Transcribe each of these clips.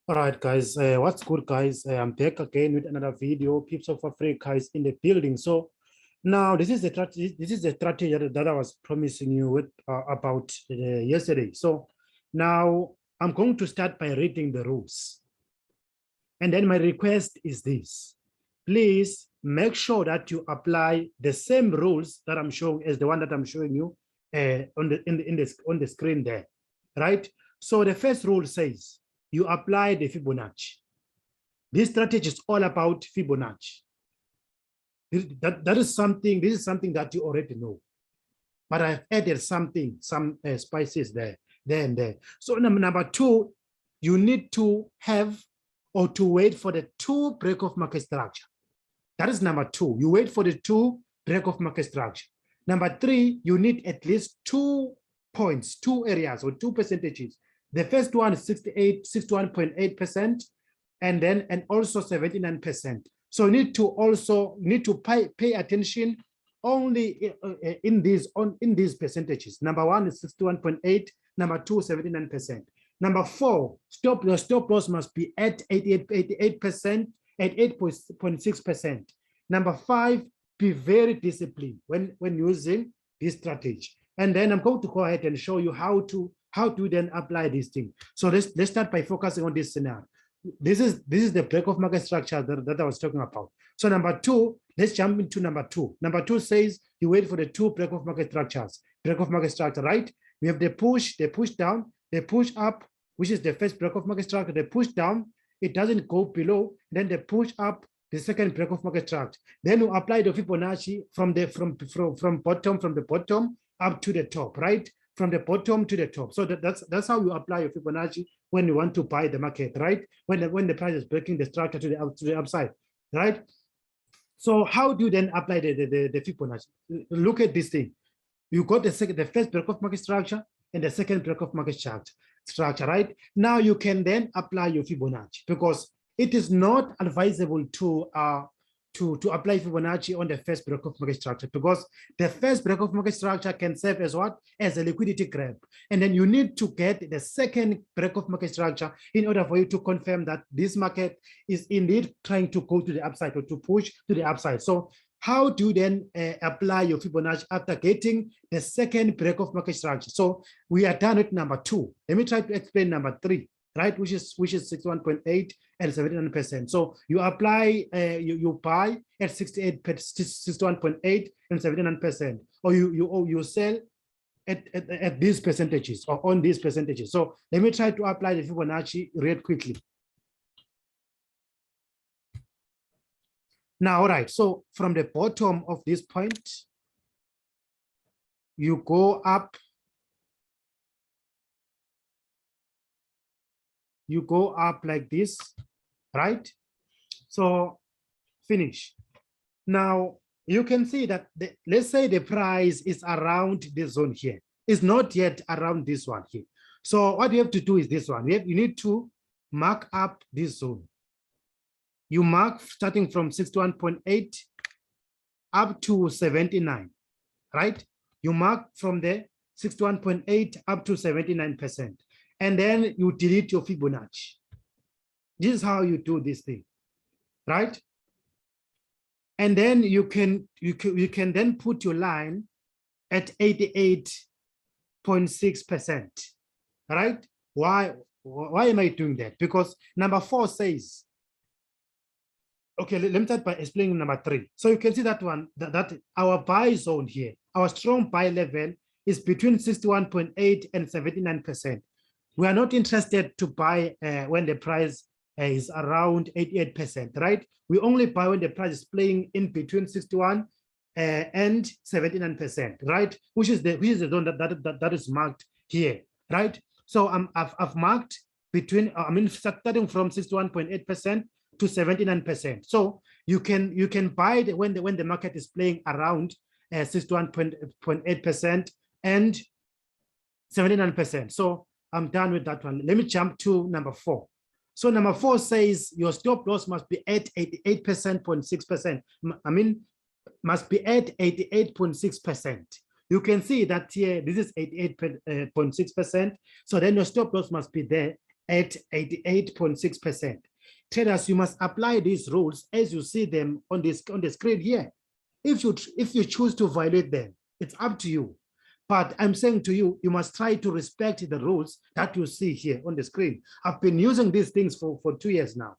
All right, guys, what's good, guys? I'm back again with another video. Peeps of Africa is in the building. So now this is the strategy that I was promising you with about yesterday. So now I'm going to start by reading the rules, and then my request is this: please make sure that you apply the same rules that I'm showing as the one that I'm showing you on the screen there, right? So the first rule says, you apply the Fibonacci. This strategy is all about Fibonacci. This is something that you already know. But I've added some spices there and there. So number two, you need to have or to wait for the two break of market structure. That is number two. You wait for the two break of market structure. Number three, you need at least 2 points, 2 areas or 2 percentages. The first one is 61.8%, and also 79%. So you need to pay attention only in these percentages. Number one is 61.8, number two 79%. Number four, your stop loss must be at 88%, at 8.6%. Number five, be very disciplined when using this strategy. And then I'm going to go ahead and show you how to then apply this thing. So let's start by focusing on this scenario. This is the break of market structure that I was talking about. So number two, let's jump into number two. Number two says you wait for the two break of market structures. Break of market structure, right? We have the push down, the push up, which is the first break of market structure. The push down, it doesn't go below. Then the push up, the second break of market structure. Then you apply the Fibonacci from the bottom up to the top, right? From the bottom to the top. So that's how you apply your Fibonacci when you want to buy the market, right? When the price is breaking the structure to the upside, right? So how do you then apply the Fibonacci? Look at this thing. You got the first break of market structure and the second break of market structure, right? Now you can then apply your Fibonacci, because it is not advisable to apply Fibonacci on the first break of market structure, because the first break of market structure can serve as what? As a liquidity grab. And then you need to get the second break of market structure in order for you to confirm that this market is indeed trying to go to the upside or to push to the upside. So how do you then apply your Fibonacci after getting the second break of market structure? So we are done with number two. Let me try to explain number three, right? Which is 61.8 and 79%. So you apply, you buy at 61.8 and 79%, or you sell at these percentages or on these percentages. So let me try to apply the Fibonacci real quickly. Now, all right. So from the bottom of this point, you go up. You go up like this, right? So finish. Now you can see that let's say the price is around this zone here. It's not yet around this one here. So what you have to do is this one. You need to mark up this zone. You mark starting from 61.8 up to 79, right? You mark from the 61.8 up to 79%. And then you delete your Fibonacci. This is how you do this thing, right? And then you can then put your line at 88.6%, right? Why am I doing that? Because number four says, okay, let me start by explaining number three. So you can see that one, that our buy zone here, our strong buy level is between 61.8 and 79%. We are not interested to buy when the price is around 88%, right? We only buy when the price is playing in between 61 and 79%, right? Which is the zone that is marked here, right? So I've marked between, starting from 61.8% to 79%. So you can buy when the market is playing around 61.8% and 79%. So I'm done with that one. Let me jump to number four. So number four says your stop loss must be at 88.6%. Must be at 88.6%. You can see that here, this is 88.6%. So then your stop loss must be there at 88.6%. Traders, you must apply these rules as you see them on the screen here. If you choose to violate them, it's up to you. But I'm saying to you, you must try to respect the rules that you see here on the screen. I've been using these things for 2 years now,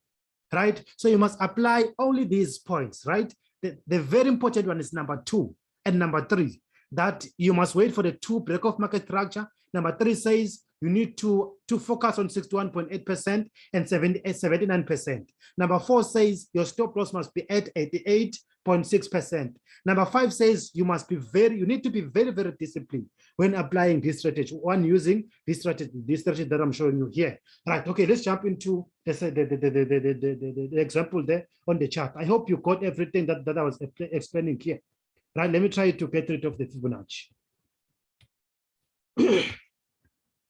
right? So you must apply only these points, right? The very important one is number 2 and number 3, that you must wait for the 2 break-off market structure. Number 3 says you need to focus on 61.8% and 79%. Number 4 says your stop loss must be at 88.6%. Number 5 says you need to be very, very disciplined when applying this strategy, when using this strategy that I'm showing you here. Right, okay, let's jump into the example there on the chart. I hope you got everything that I was explaining here. Right, let me try to get rid of the Fibonacci.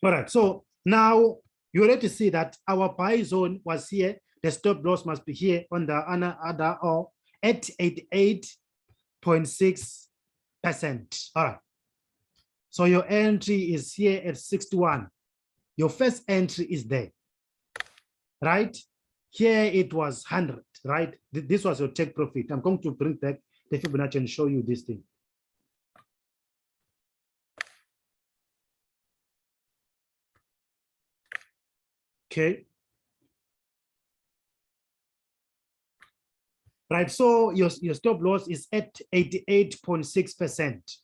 All right, so now you already see that our buy zone was here. The stop loss must be here on the other or at 88.6%. All right. So your entry is here at 61. Your first entry is there, right? Here it was 100, right? This was your take profit. I'm going to bring back the Fibonacci and show you this thing. Okay. Right, so your stop loss is at 88.6%.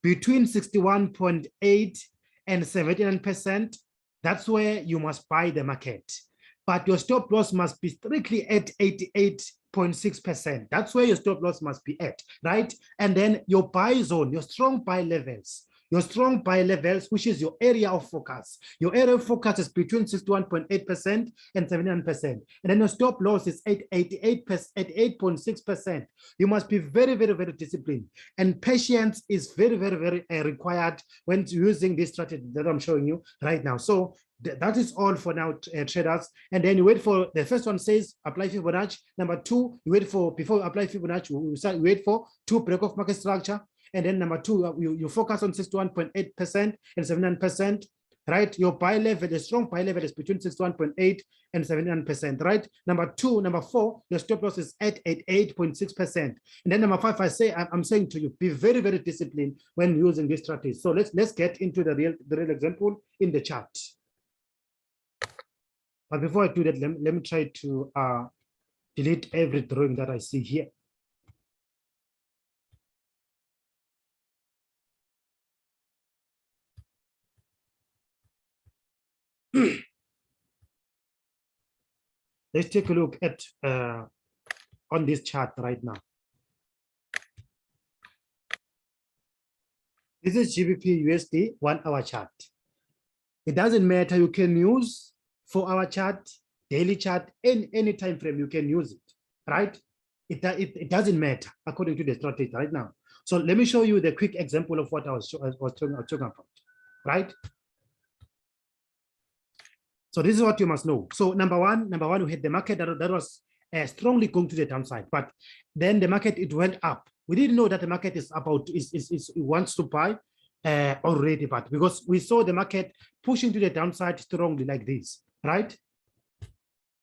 Between 61.8 and 79%, that's where you must buy the market. But your stop loss must be strictly at 88.6%. That's where your stop loss must be at, right? And then your buy zone, your strong buy levels, which is your area of focus. Your area of focus is between 61.8% and 79%. And then your stop loss is at 88.6%. You must be very, very, very disciplined. And patience is very, very, very required when using this strategy that I'm showing you right now. So that is all for now, traders. And then you wait for, the first one says apply Fibonacci. Number 2, you wait for, before you apply Fibonacci, you wait for 2 break-off market structure. And then number 2, you focus on 61.8% and 79%, right? Your buy level, the strong buy level is between 61.8 and 79%, right? Number 4, your stop loss is at 88.6%. And then number 5, I'm saying to you, be very, very disciplined when using this strategy. So let's get into the real example in the chart. But before I do that, let me try to delete every drawing that I see here. Let's take a look at on this chart right now. This is GBP USD 1 hour chart. It doesn't matter, you can use 4 hour chart, daily chart, any time frame you can use it, right? It doesn't matter according to the strategy right now. So let me show you the quick example of what I was talking about, right? So this is what you must know. So number one, we had the market that was strongly going to the downside, but then the market, it went up. We didn't know that the market is wants to buy already, but because we saw the market pushing to the downside strongly like this, right?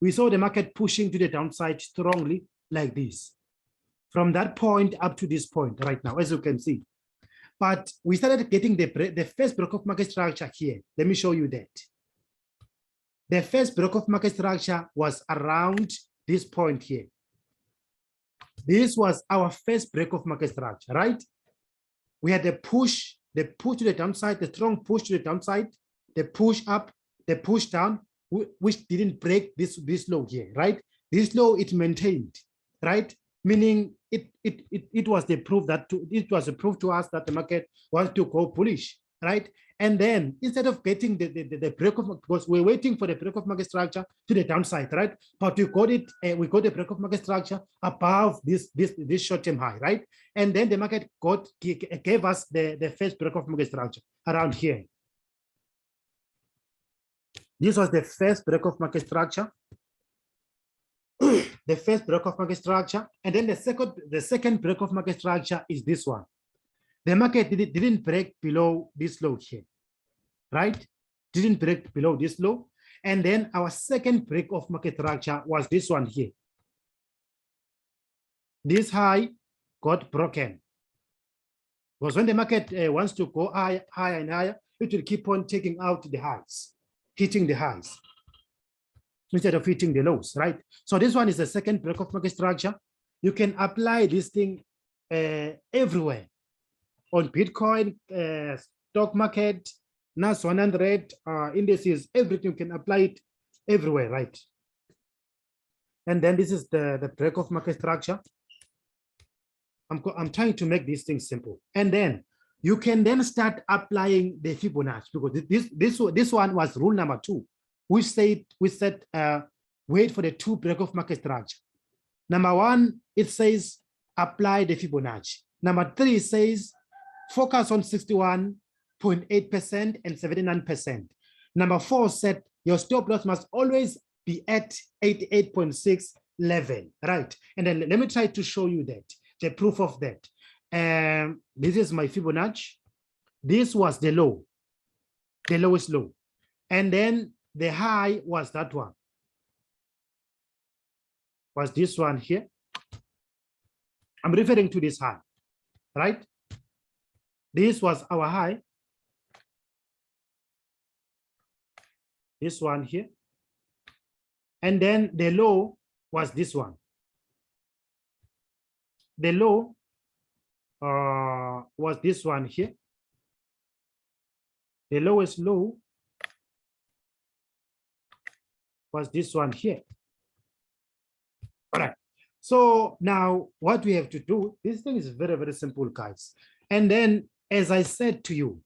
We saw the market pushing to the downside strongly like this. From that point up to this point right now, as you can see. But we started getting the first break-off market structure here. Let me show you that. The first break-off market structure was around this point here. This was our first break-off market structure, right? We had the push to the downside, the strong push to the downside, the push up, the push down, which didn't break this low here, right? This low it maintained, right? Meaning it was the proof that it was a proof to us that the market wants to go bullish, right? And then instead of getting the break-off, because we're waiting for the break-off market structure to the downside, right? But we got it, we got the break-off market structure above this short-term high, right? And then the market gave us the first break-off market structure around here. This was the first break-off market structure. The first break-off market structure, and then the second break-off market structure is this one. The market didn't break below this low here, right? Didn't break below this low, And then our second break of market structure was this one here. This high got broken. Because when the market wants to go higher and higher, it will keep on taking out the highs, hitting the highs instead of hitting the lows, right? So this one is the second break of market structure. You can apply this thing everywhere on Bitcoin, stock market, NAS 100, indices, everything. You can apply it everywhere, right? And then this is the break of market structure. I'm trying to make these things simple. And then you can then start applying the Fibonacci, because this one was rule number 2. We said wait for the 2 break of market structure. Number 1, it says apply the Fibonacci. Number 3 says focus on 61.8% and 79%. Number 4 said your stop loss must always be at 88.6 level, right? And then let me try to show you that, the proof of that. This is my Fibonacci. This was the low, the lowest low. And then the high was that one, was this one here. I'm referring to this high, right? This was our high. This one here. And then the low was this one. The low was this one here. The lowest low was this one here. All right. So now what we have to do, this thing is very, very simple, guys. And then, as I said to you,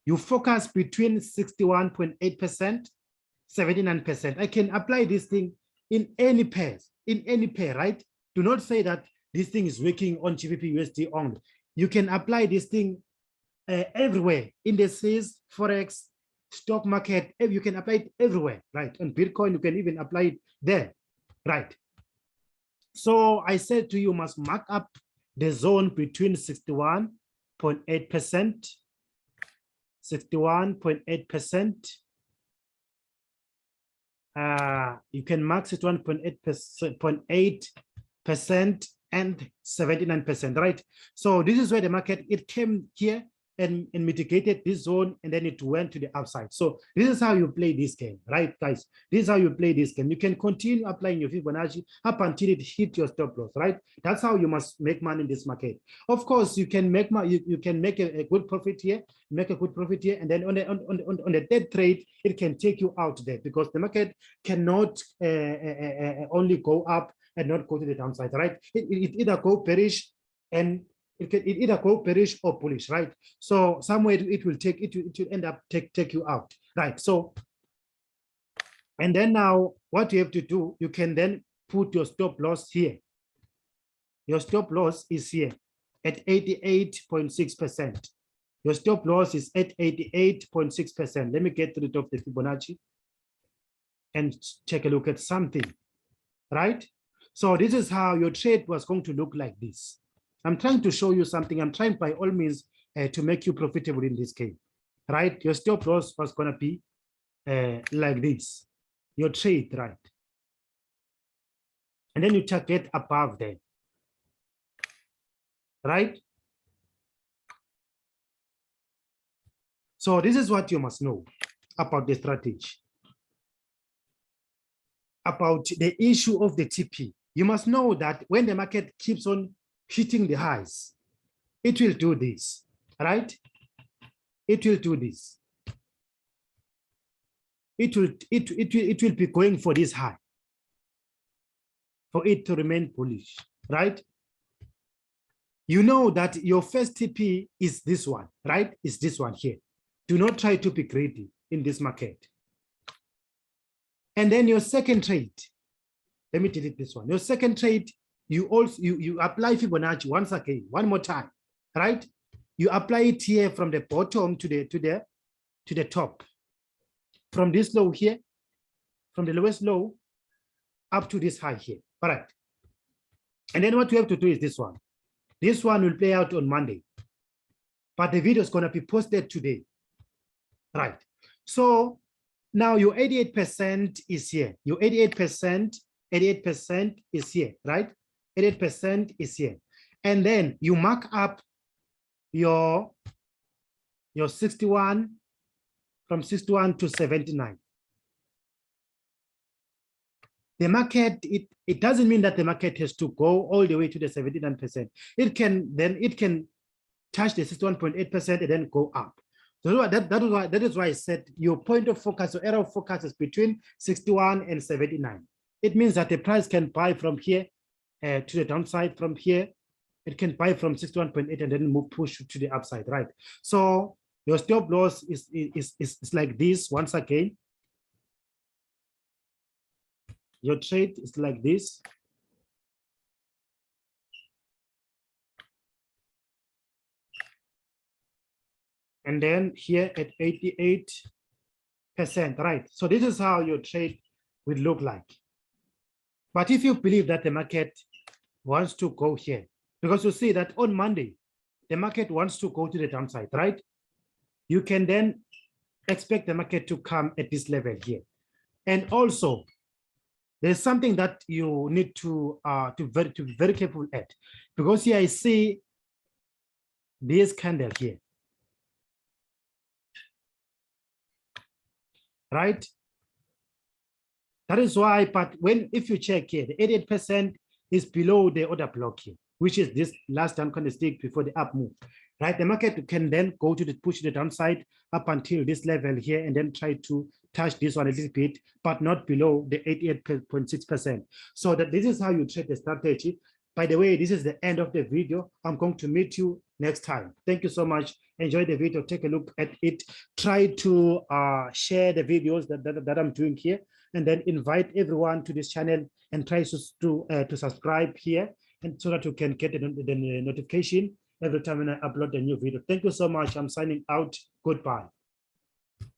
you focus between 61.8%, 79%. I can apply this thing in any pairs, right? Do not say that this thing is working on GBP USD only. You can apply this thing everywhere, indices, Forex, stock market, you can apply it everywhere, right? On Bitcoin, you can even apply it there, right? So I said to you, must mark up the zone between 61.8%, 61.8%. You can mark 61.8% and 79%, right? So this is where the market, it came here and mitigated this zone, and then it went to the upside. So this is how you play this game, right, guys? This is how you play this game. You can continue applying your Fibonacci up until it hit your stop loss, right? That's how you must make money in this market. Of course, you can make money. You can make a good profit here, make a good profit here, and then on the dead trade, it can take you out there, because the market cannot only go up and not go to the downside, right? It either go bearish, and it either go bearish or bullish, right? So somewhere it will end up take you out, right? So, and then now what you have to do, you can then put your stop loss here. Your stop loss is here at 88.6%. Your stop loss is at 88.6%. Let me get rid of the Fibonacci and take a look at something, right? So this is how your trade was going to look like this. I'm trying to show you something. I'm trying by all means to make you profitable in this game, right? Your stop loss was going to be like this, your trade, right? And then you target above there, right? So this is what you must know about the strategy. About the issue of the TP. You must know that when the market keeps on hitting the highs, it will do this, right? It will do this. It will be going for this high, for it to remain bullish, right? You know that your first TP is this one, right? Is this one here. Do not try to be greedy in this market. And then your second trade, let me delete this one. Your second trade, you apply Fibonacci once again, one more time, right? You apply it here from the bottom to the top, from this low here, from the lowest low up to this high here. All right. And then what you have to do is this one. This one will play out on Monday, but the video is going to be posted today, right? So Now your 88% is here. Your 88% is here, right? 88% is here. And then you mark up your 61 from 61 to 79. The market, it doesn't mean that the market has to go all the way to the 79%. It can touch the 61.8% and then go up. So that is why I said your point of focus or area of focus is between 61 and 79. It means that the price can buy from here to the downside. From here, it can buy from 61.8 and then push to the upside, right? So your stop loss is like this once again. Your trade is like this. And then here at 88%, right? So this is how your trade will look like. But if you believe that the market wants to go here, because you see that on Monday, the market wants to go to the downside, right? You can then expect the market to come at this level here. And also, there's something that you need to be very careful at, because here I see this candle here, right? That is why, but if you check here, the 88% is below the order block here, which is this last down candlestick before the up move, right? The market can then go to the push the downside up until this level here and then try to touch this one a little bit, but not below the 88.6%. So that this is how you trade the strategy. By the way, this is the end of the video. I'm going to meet you next time. Thank you so much. Enjoy the video. Take a look at it. Try to share the videos that I'm doing here, and then invite everyone to this channel and try to subscribe here, and so that you can get the notification every time when I upload a new video. Thank you so much. I'm signing out. Goodbye.